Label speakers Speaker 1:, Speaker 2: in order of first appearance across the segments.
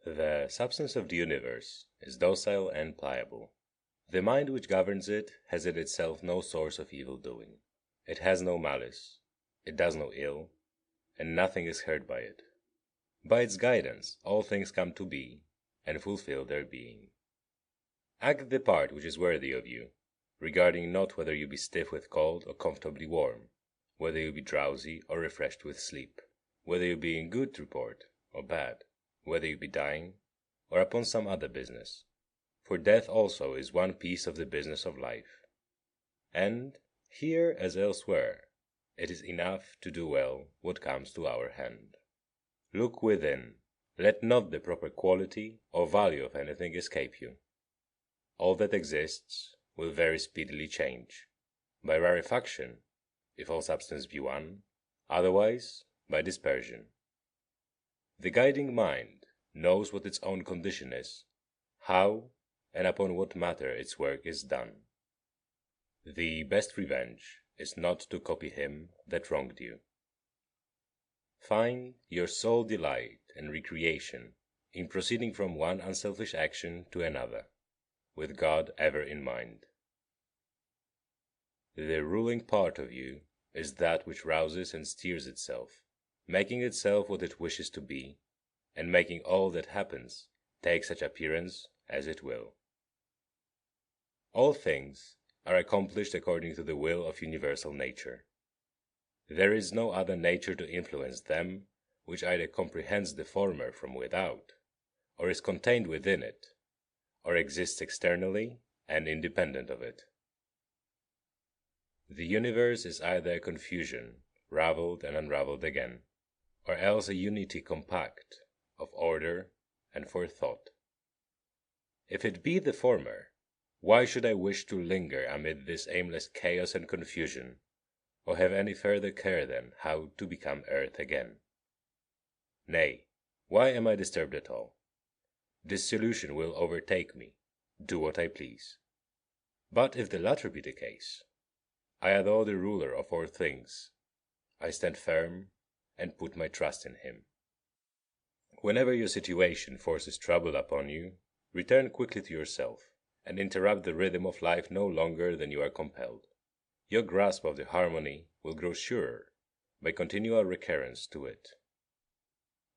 Speaker 1: The substance of the universe is docile and pliable. The mind which governs it has in itself no source of evil doing. It has no malice, it does no ill, and nothing is hurt by it. By its guidance all things come to be, and fulfill their being. Act the part which is worthy of you, regarding not whether you be stiff with cold or comfortably warm, whether you be drowsy or refreshed with sleep, whether you be in good report or bad, whether you be dying, or upon some other business. For death also is one piece of the business of life. And, here as elsewhere, it is enough to do well what comes to our hand. Look within, let not the proper quality or value of anything escape you. All that exists will very speedily change, by rarefaction, if all substance be one, otherwise by dispersion. The guiding mind knows what its own condition is, how and upon what matter its work is done. The best revenge is not to copy him that wronged you. Find your sole delight and recreation in proceeding from one unselfish action to another, with God ever in mind. The ruling part of you is that which rouses and steers itself, making itself what it wishes to be, and making all that happens take such appearance as it will. All things are accomplished according to the will of universal nature. There is no other nature to influence them which either comprehends the former from without, or is contained within it, or exists externally and independent of it. The universe is either a confusion, ravelled and unravelled again, or else a unity compact, of order and forethought. If it be the former, why should I wish to linger amid this aimless chaos and confusion, or have any further care than how to become earth again? Nay, why am I disturbed at all? Dissolution will overtake me, do what I please. But if the latter be the case, I adore the ruler of all things. I stand firm and put my trust in him. Whenever your situation forces trouble upon you, return quickly to yourself, and interrupt the rhythm of life no longer than you are compelled. Your grasp of the harmony will grow surer by continual recurrence to it.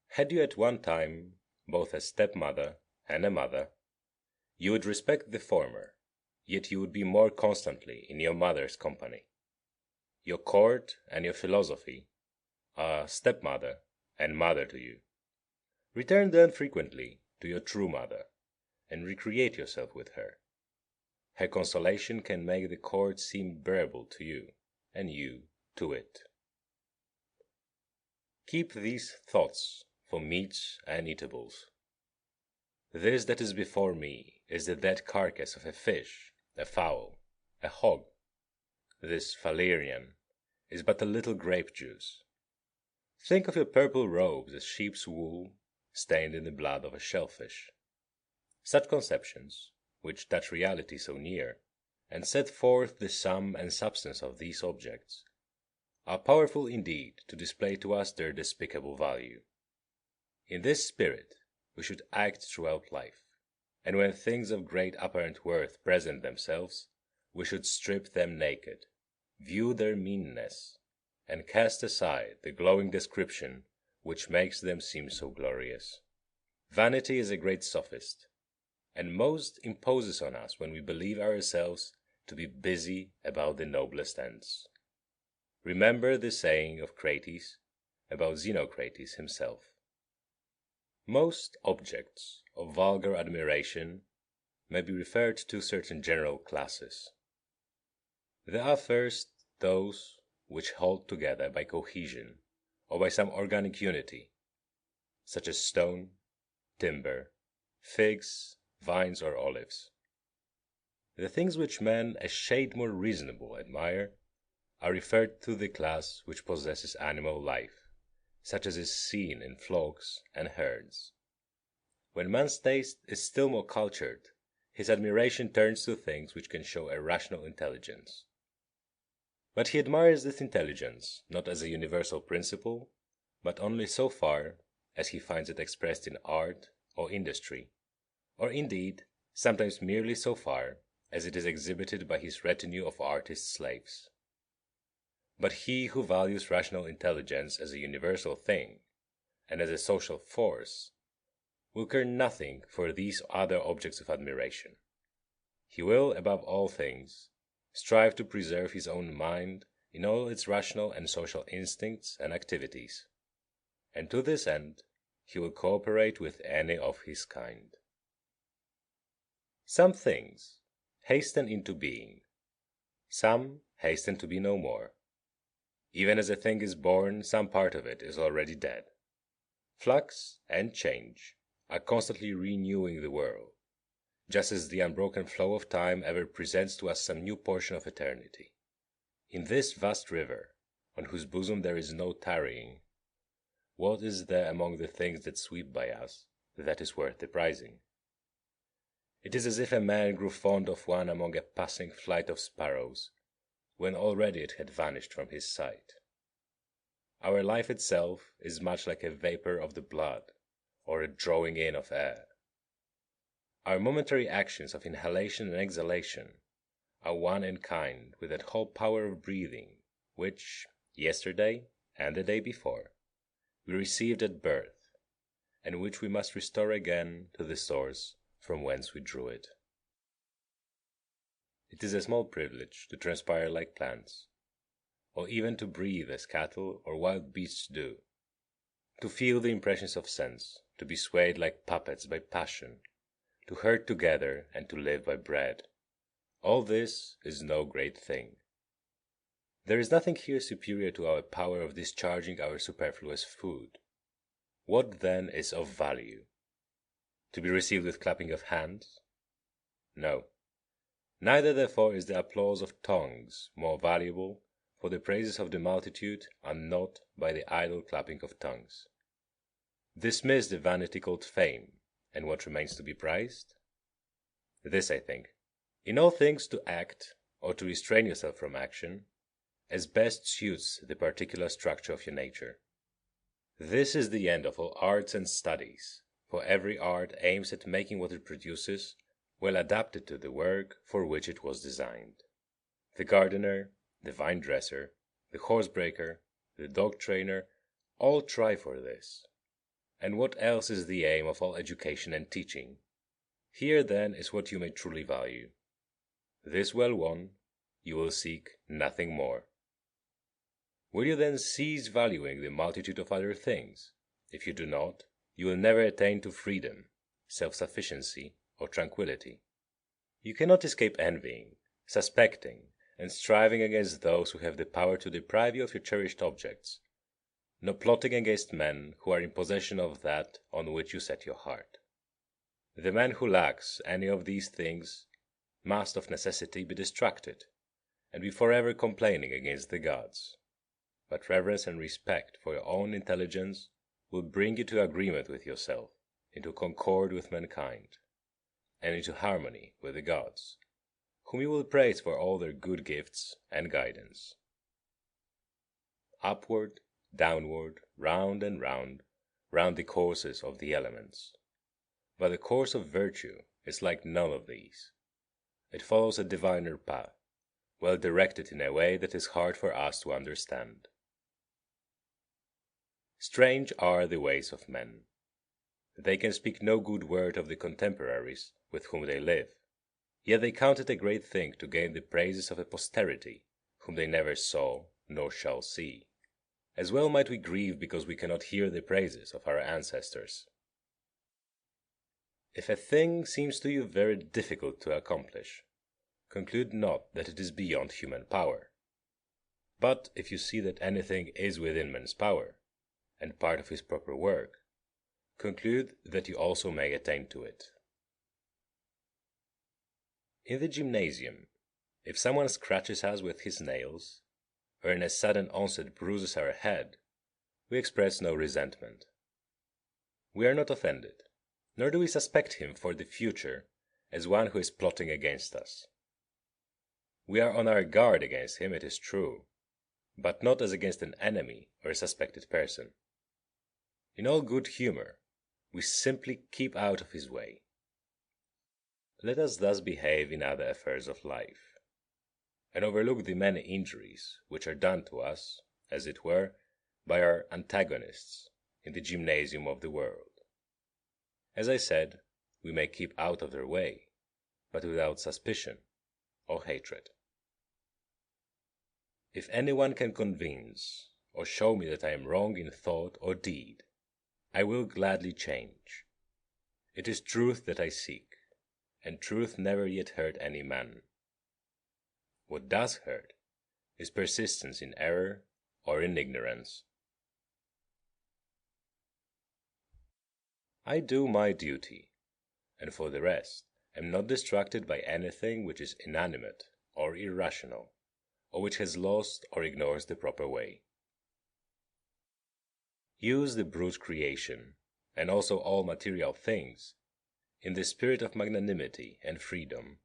Speaker 1: Had you at one time both a stepmother and a mother, you would respect the former, yet you would be more constantly in your mother's company. Your court and your philosophy are stepmother and mother to you. Return then frequently to your true mother, and recreate yourself with her. Her consolation can make the court seem bearable to you, and you to it. Keep these thoughts for meats and eatables. This that is before me is the dead carcass of a fish, a fowl, a hog. This valerian is but a little grape juice. Think of your purple robes as sheep's wool stained in the blood of a shellfish. Such conceptions, which touch reality so near, and set forth the sum and substance of these objects, are powerful indeed to display to us their despicable value. In this spirit we should act throughout life, and when things of great apparent worth present themselves, we should strip them naked, view their meanness, and cast aside the glowing description which makes them seem so glorious. Vanity is a great sophist, and most imposes on us when we believe ourselves to be busy about the noblest ends. Remember the saying of Crates about Xenocrates himself. Most objects of vulgar admiration may be referred to certain general classes. There are first those which hold together by cohesion or by some organic unity, such as stone, timber, figs, vines, or olives. The things which men a shade more reasonable admire are referred to the class which possesses animal life, such as is seen in flocks and herds. When man's taste is still more cultured, his admiration turns to things which can show a rational intelligence. But he admires this intelligence not as a universal principle, but only so far as he finds it expressed in art or industry, or indeed sometimes merely so far as it is exhibited by his retinue of artist slaves. But he who values rational intelligence as a universal thing, and as a social force, will care nothing for these other objects of admiration. He will, above all things, strive to preserve his own mind in all its rational and social instincts and activities, and to this end he will cooperate with any of his kind. Some things hasten into being, some hasten to be no more. Even as a thing is born, some part of it is already dead. Flux and change are constantly renewing the world, just as the unbroken flow of time ever presents to us some new portion of eternity. In this vast river, on whose bosom there is no tarrying, what is there among the things that sweep by us that is worth the prizing? It is as if a man grew fond of one among a passing flight of sparrows, when already it had vanished from his sight. Our life itself is much like a vapor of the blood, or a drawing in of air. Our momentary actions of inhalation and exhalation are one in kind with that whole power of breathing which, yesterday and the day before, we received at birth, and which we must restore again to the source from whence we drew it. It is a small privilege to transpire like plants, or even to breathe as cattle or wild beasts do, to feel the impressions of sense, to be swayed like puppets by passion, to herd together and to live by bread. All this is no great thing. There is nothing here superior to our power of discharging our superfluous food. What then is of value? To be received with clapping of hands? No. Neither therefore is the applause of tongues more valuable, for the praises of the multitude are not by the idle clapping of tongues. Dismiss the vanity called fame, and what remains to be prized? This, I think, in all things to act, or to restrain yourself from action, as best suits the particular structure of your nature. This is the end of all arts and studies, for every art aims at making what it produces well adapted to the work for which it was designed. The gardener, the vine dresser, the horsebreaker, the dog trainer, all try for this. And what else is the aim of all education and teaching? Here then is what you may truly value. This well won, you will seek nothing more. Will you then cease valuing the multitude of other things? If you do not, you will never attain to freedom, self-sufficiency, or tranquillity. You cannot escape envying, suspecting, and striving against those who have the power to deprive you of your cherished objects, nor plotting against men who are in possession of that on which you set your heart. The man who lacks any of these things must of necessity be distracted, and be forever complaining against the gods. But reverence and respect for your own intelligence will bring you to agreement with yourself, into concord with mankind, and into harmony with the gods, whom you will praise for all their good gifts and guidance. Upward, downward, round and round the courses of the elements. But the course of virtue is like none of these. It follows a diviner path, well directed in a way that is hard for us to understand. Strange are the ways of men. They can speak no good word of the contemporaries with whom they live, yet they count it a great thing to gain the praises of a posterity whom they never saw nor shall see. As well might we grieve because we cannot hear the praises of our ancestors. If a thing seems to you very difficult to accomplish, conclude not that it is beyond human power. But if you see that anything is within man's power, and part of his proper work, conclude that you also may attain to it. In the gymnasium, if someone scratches us with his nails, or in a sudden onset bruises our head, we express no resentment. We are not offended, nor do we suspect him for the future as one who is plotting against us. We are on our guard against him, it is true, but not as against an enemy or a suspected person. In all good humor, we simply keep out of his way. Let us thus behave in other affairs of life, and overlook the many injuries which are done to us, as it were, by our antagonists in the gymnasium of the world. As I said, we may keep out of their way, but without suspicion or hatred. If anyone can convince or show me that I am wrong in thought or deed, I will gladly change. It is truth that I seek, and truth never yet hurt any man. What does hurt is persistence in error or in ignorance. I do my duty, and for the rest am not distracted by anything which is inanimate or irrational, or which has lost or ignores the proper way. Use the brute creation, and also all material things, in the spirit of magnanimity and freedom,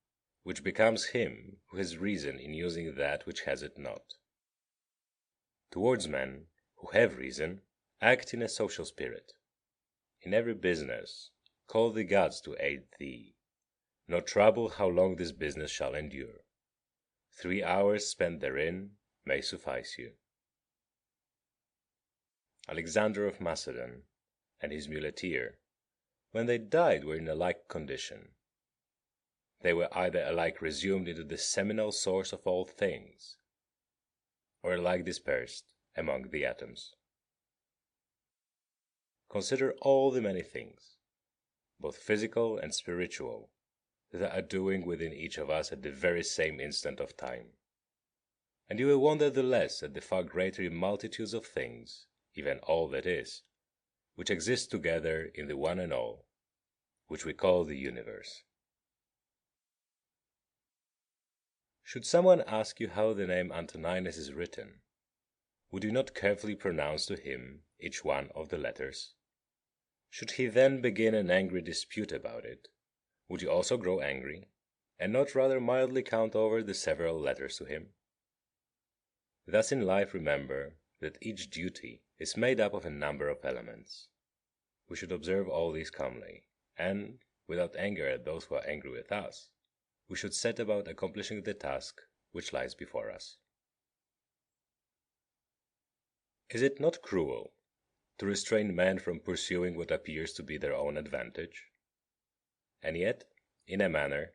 Speaker 1: which becomes him who has reason in using that which has it not. Towards men who have reason, act in a social spirit. In every business, call the gods to aid thee, nor trouble how long this business shall endure. 3 hours spent therein may suffice you. Alexander of Macedon and his muleteer, when they died, were in a like condition. They were either alike resumed into the seminal source of all things, or alike dispersed among the atoms. Consider all the many things, both physical and spiritual, that are doing within each of us at the very same instant of time, and you will wonder the less at the far greater multitudes of things, even all that is, which exist together in the one and all, which we call the universe. Should someone ask you how the name Antoninus is written, would you not carefully pronounce to him each one of the letters? Should he then begin an angry dispute about it, would you also grow angry, and not rather mildly count over the several letters to him? Thus in life remember that each duty is made up of a number of elements. We should observe all these calmly, and, without anger at those who are angry with us, we should set about accomplishing the task which lies before us. Is it not cruel to restrain men from pursuing what appears to be their own advantage? And yet, in a manner,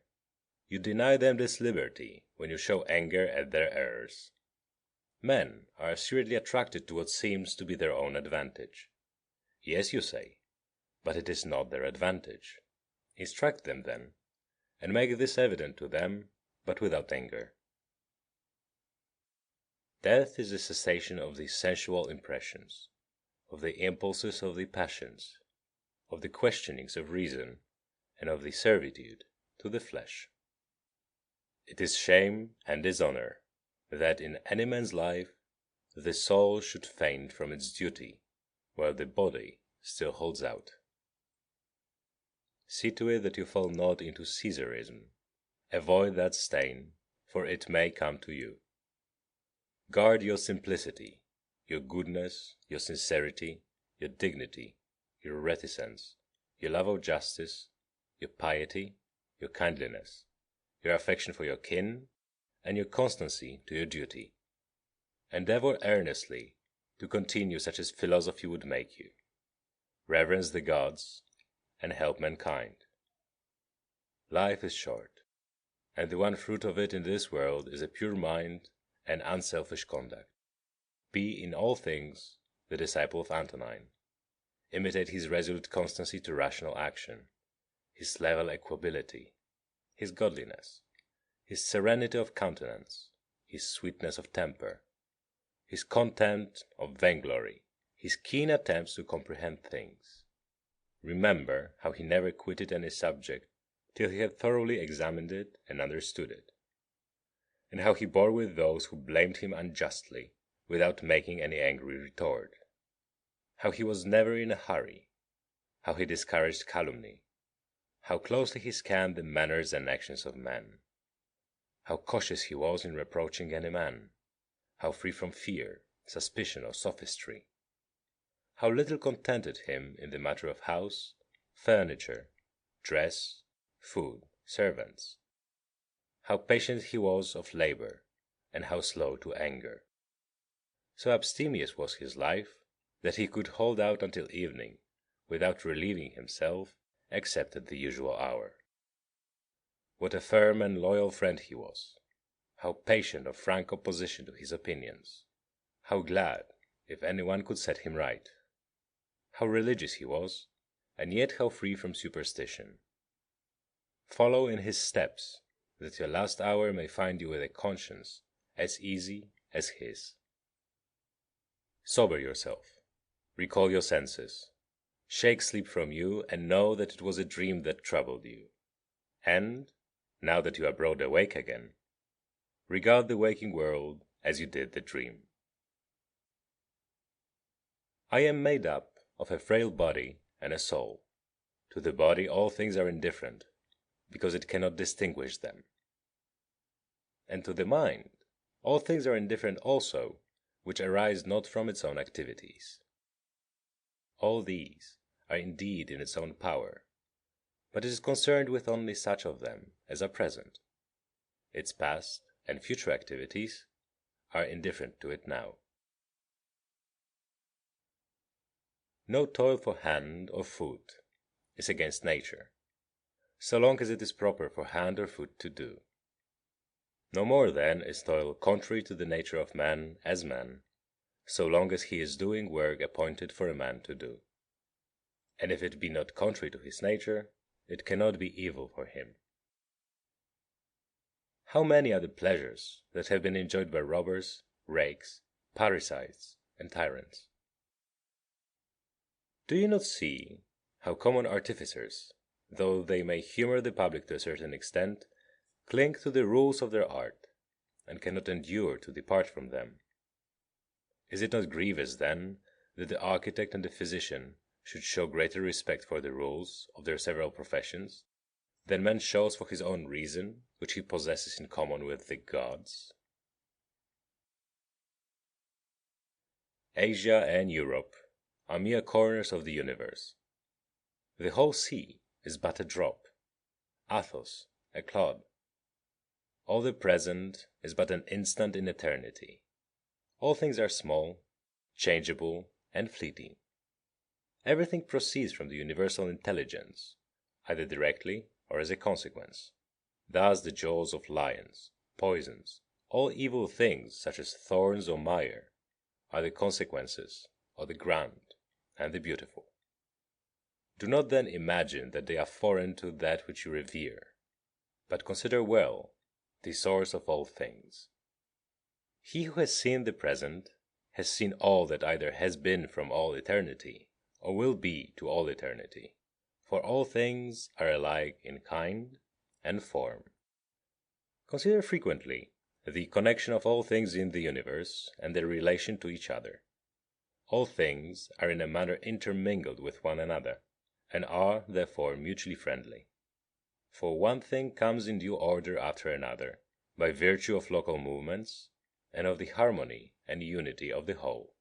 Speaker 1: you deny them this liberty when you show anger at their errors. Men are assuredly attracted to what seems to be their own advantage. Yes, you say, but it is not their advantage. Instruct them, then, and make this evident to them, but without anger. Death is the cessation of the sensual impressions, of the impulses of the passions, of the questionings of reason, and of the servitude to the flesh. It is shame and dishonor that in any man's life the soul should faint from its duty while the body still holds out. See to it that you fall not into Caesarism. Avoid that stain, for it may come to you. Guard your simplicity, your goodness, your sincerity, your dignity, your reticence, your love of justice, your piety, your kindliness, your affection for your kin, and your constancy to your duty. Endeavor earnestly to continue such as philosophy would make you. Reverence the gods, and help mankind. Life is short, and the one fruit of it in this world is a pure mind and unselfish conduct. Be in all things the disciple of Antonine. Imitate his resolute constancy to rational action, his level equability, his godliness, his serenity of countenance, his sweetness of temper, his contempt of vainglory, his keen attempts to comprehend things. Remember how he never quitted any subject till he had thoroughly examined it and understood it, and how he bore with those who blamed him unjustly without making any angry retort, how he was never in a hurry, how he discouraged calumny, how closely he scanned the manners and actions of men, how cautious he was in reproaching any man, how free from fear, suspicion, or sophistry, how little contented him in the matter of house, furniture, dress, food, servants. How patient he was of labor, and how slow to anger. So abstemious was his life that he could hold out until evening without relieving himself except at the usual hour. What a firm and loyal friend he was! How patient of frank opposition to his opinions! How glad if anyone could set him right! How religious he was, and yet how free from superstition! Follow in his steps, that your last hour may find you with a conscience as easy as his. Sober yourself, recall your senses, shake sleep from you, and know that it was a dream that troubled you. And, now that you are broad awake again, regard the waking world as you did the dream. I am made up of a frail body and a soul. To the body all things are indifferent, because it cannot distinguish them. And to the mind all things are indifferent also, which arise not from its own activities. All these are indeed in its own power, but it is concerned with only such of them as are present. Its past and future activities are indifferent to it now. No toil for hand or foot is against nature, so long as it is proper for hand or foot to do. No more, then, is toil contrary to the nature of man as man, so long as he is doing work appointed for a man to do. And if it be not contrary to his nature, it cannot be evil for him. How many are the pleasures that have been enjoyed by robbers, rakes, parricides, and tyrants? Do you not see how common artificers, though they may humor the public to a certain extent, cling to the rules of their art, and cannot endure to depart from them? Is it not grievous, then, that the architect and the physician should show greater respect for the rules of their several professions than man shows for his own reason, which he possesses in common with the gods? Asia and Europe are mere corners of the universe. The whole sea is but a drop, Athos a clod. All the present is but an instant in eternity. All things are small, changeable, and fleeting. Everything proceeds from the universal intelligence, either directly or as a consequence. Thus the jaws of lions, poisons, all evil things such as thorns or mire, are the consequences of the grand and the beautiful. Do not then imagine that they are foreign to that which you revere, but consider well the source of all things. He who has seen the present has seen all that either has been from all eternity, or will be to all eternity, for all things are alike in kind and form. Consider frequently the connection of all things in the universe and their relation to each other. All things are in a manner intermingled with one another, and are, therefore, mutually friendly. For one thing comes in due order after another, by virtue of local movements, and of the harmony and unity of the whole.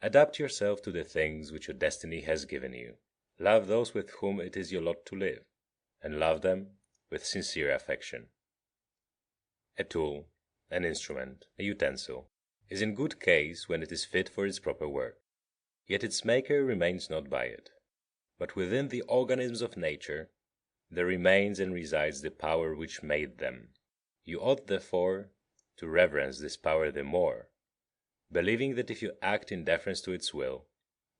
Speaker 1: Adapt yourself to the things which your destiny has given you. Love those with whom it is your lot to live, and love them with sincere affection. A tool, an instrument, a utensil, is in good case when it is fit for its proper work, yet its maker remains not by it. But within the organisms of nature there remains and resides the power which made them. You ought, therefore, to reverence this power the more, believing that if you act in deference to its will,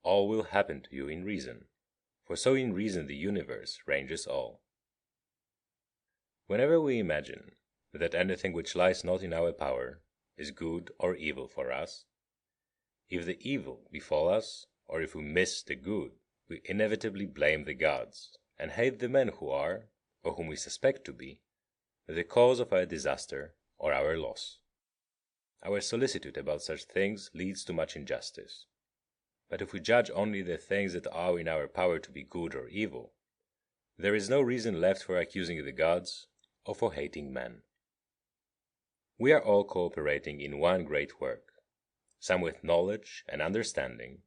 Speaker 1: all will happen to you in reason, for so in reason the universe ranges all. Whenever we imagine that anything which lies not in our power is good or evil for us, if the evil befall us, or if we miss the good, we inevitably blame the gods, and hate the men who are, or whom we suspect to be, the cause of our disaster or our loss. Our solicitude about such things leads to much injustice. But if we judge only the things that are in our power to be good or evil, there is no reason left for accusing the gods or for hating men. We are all cooperating in one great work, some with knowledge and understanding,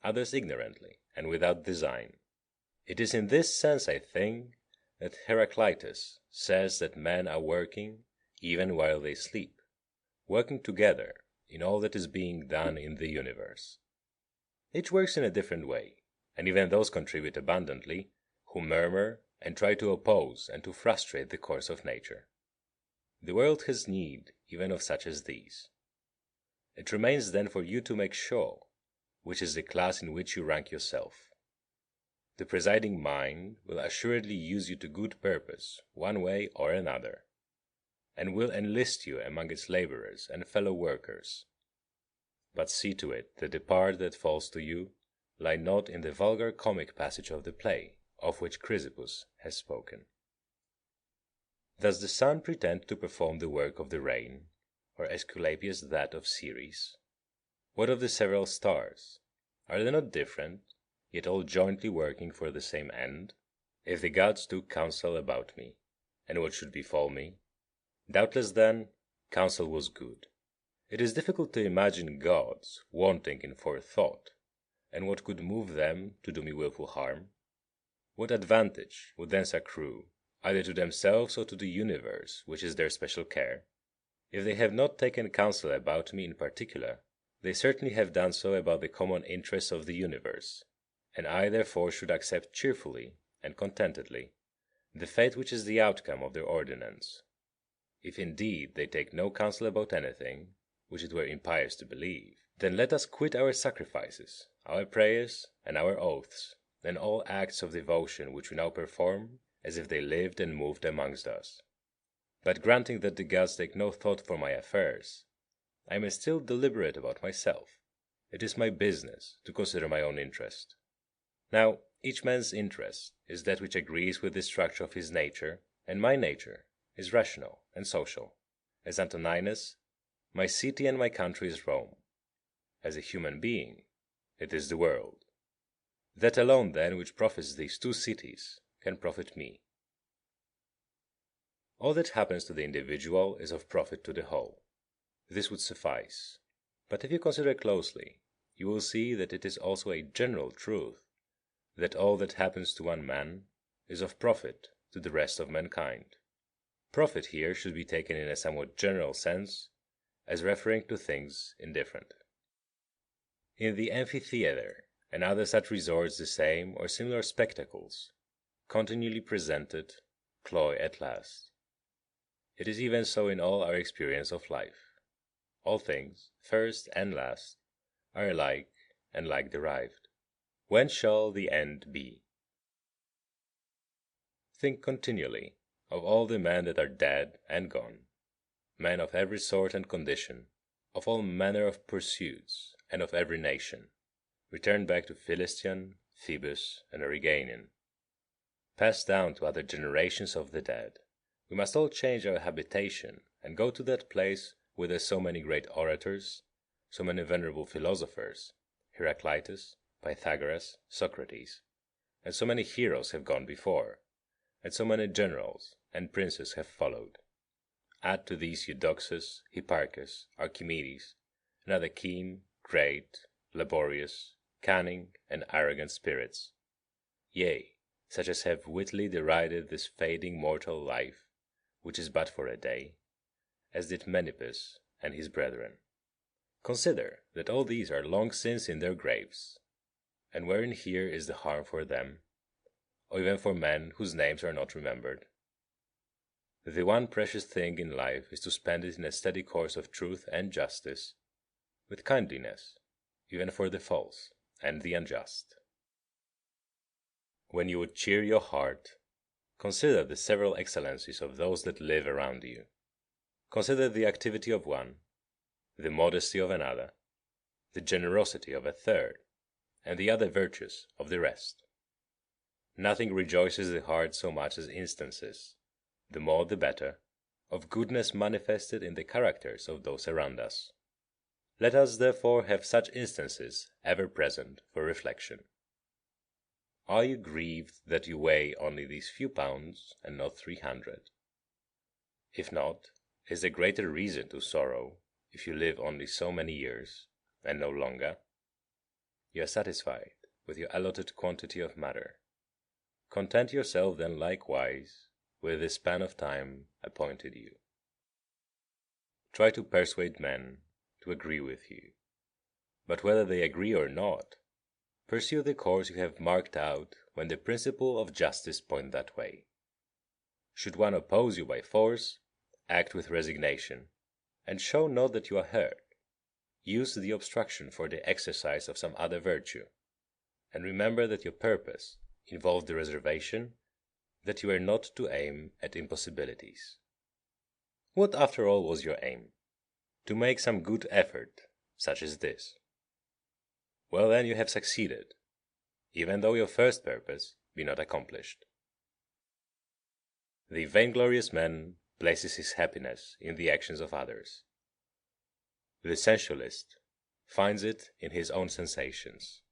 Speaker 1: others ignorantly and without design. It is in this sense, I think, that Heraclitus says that men are working even while they sleep, working together in all that is being done in the universe. Each works in a different way, and even those contribute abundantly who murmur and try to oppose and to frustrate the course of nature. The world has need even of such as these. It remains then for you to make sure which is the class in which you rank yourself. The presiding mind will assuredly use you to good purpose one way or another, and will enlist you among its laborers and fellow workers. But see to it that the part that falls to you lie not in the vulgar comic passage of the play of which Chrysippus has spoken. Does the sun pretend to perform the work of the rain, or Aesculapius that of Ceres? What of the several stars? Are they not different, yet all jointly working for the same end? If the gods took counsel about me, and what should befall me, doubtless then counsel was good. It is difficult to imagine gods wanting in forethought, and what could move them to do me wilful harm? What advantage would thence accrue, either to themselves or to the universe, which is their special care? If they have not taken counsel about me in particular, they certainly have done so about the common interests of the universe, and I therefore should accept cheerfully and contentedly the fate which is the outcome of their ordinance. If indeed they take no counsel about anything, which it were impious to believe, then let us quit our sacrifices, our prayers, and our oaths, and all acts of devotion which we now perform as if they lived and moved amongst us. But granting that the gods take no thought for my affairs, I may still deliberate about myself. It is my business to consider my own interest. Now, each man's interest is that which agrees with the structure of his nature, and my nature is rational and social. As Antoninus, my city and my country is Rome. As a human being, it is the world. That alone, then, which profits these two cities can profit me. All that happens to the individual is of profit to the whole. This would suffice. But if you consider closely, you will see that it is also a general truth that all that happens to one man is of profit to the rest of mankind. Profit here should be taken in a somewhat general sense, as referring to things indifferent. In the amphitheatre and other such resorts the same or similar spectacles, continually presented, cloy at last. It is even so in all our experience of life. All things, first and last, are alike and like derived. When shall the end be? Think continually of all the men that are dead and gone, men of every sort and condition, of all manner of pursuits, and of every nation, returned back to Philistion, Phoebus, and Origanian, passed down to other generations of the dead. We must all change our habitation, and go to that place whither so many great orators, so many venerable philosophers, Heraclitus, Pythagoras, Socrates, and so many heroes have gone before, and so many generals and princes have followed. Add to these Eudoxus, Hipparchus, Archimedes, and other keen, great, laborious, cunning, and arrogant spirits, yea, such as have witly derided this fading mortal life, which is but for a day, as did Menippus and his brethren. Consider that all these are long since in their graves, and wherein here is the harm for them, or even for men whose names are not remembered? The one precious thing in life is to spend it in a steady course of truth and justice, with kindliness, even for the false and the unjust. When you would cheer your heart, consider the several excellencies of those that live around you. Consider the activity of one, the modesty of another, the generosity of a third, and the other virtues of the rest. Nothing rejoices the heart so much as instances, the more the better, of goodness manifested in the characters of those around us. Let us therefore have such instances ever present for reflection. Are you grieved that you weigh only these few pounds and not 300? If not, is there greater reason to sorrow if you live only so many years, and no longer? You are satisfied with your allotted quantity of matter. Content yourself then likewise with the span of time appointed you. Try to persuade men to agree with you, but whether they agree or not, pursue the course you have marked out when the principle of justice point that way. Should one oppose you by force, act with resignation, and show not that you are hurt. Use the obstruction for the exercise of some other virtue, and remember that your purpose involved the reservation that you were not to aim at impossibilities. What after all was your aim? To make some good effort, such as this. Well, then you have succeeded, even though your first purpose be not accomplished. The vainglorious man places his happiness in the actions of others. The sensualist finds it in his own sensations.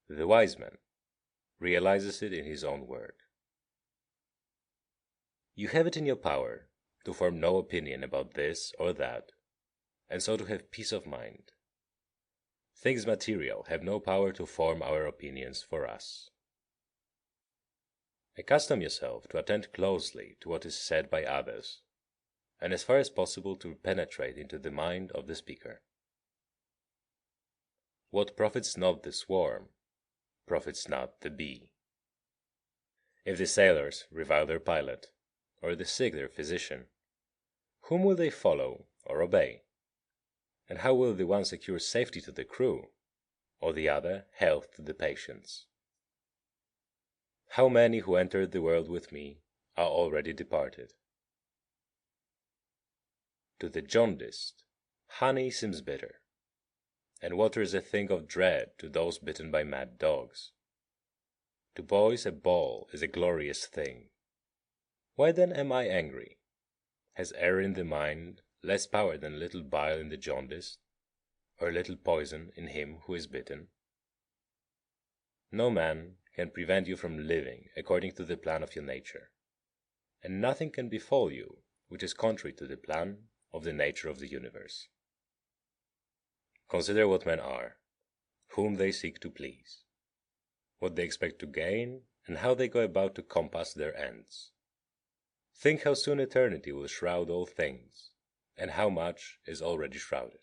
Speaker 1: The wise man realizes it in his own word. You have it in your power to form no opinion about this or that, and so to have peace of mind. Things material have no power to form our opinions for us. Accustom yourself to attend closely to what is said by others, and as far as possible to penetrate into the mind of the speaker. What profits not the swarm, profits not the bee. If the sailors revile their pilot, or the sick their physician, whom will they follow or obey? And how will the one secure safety to the crew, or the other health to the patients? How many who entered the world with me are already departed? To the jaundiced, honey seems bitter, and water is a thing of dread to those bitten by mad dogs. To boys a ball is a glorious thing. Why then am I angry? Has error in the mind less power than little bile in the jaundiced, or little poison in him who is bitten? No man can prevent you from living according to the plan of your nature, and nothing can befall you which is contrary to the plan of the nature of the universe. Consider what men are, whom they seek to please, what they expect to gain, and how they go about to compass their ends. Think how soon eternity will shroud all things, and how much is already shrouded.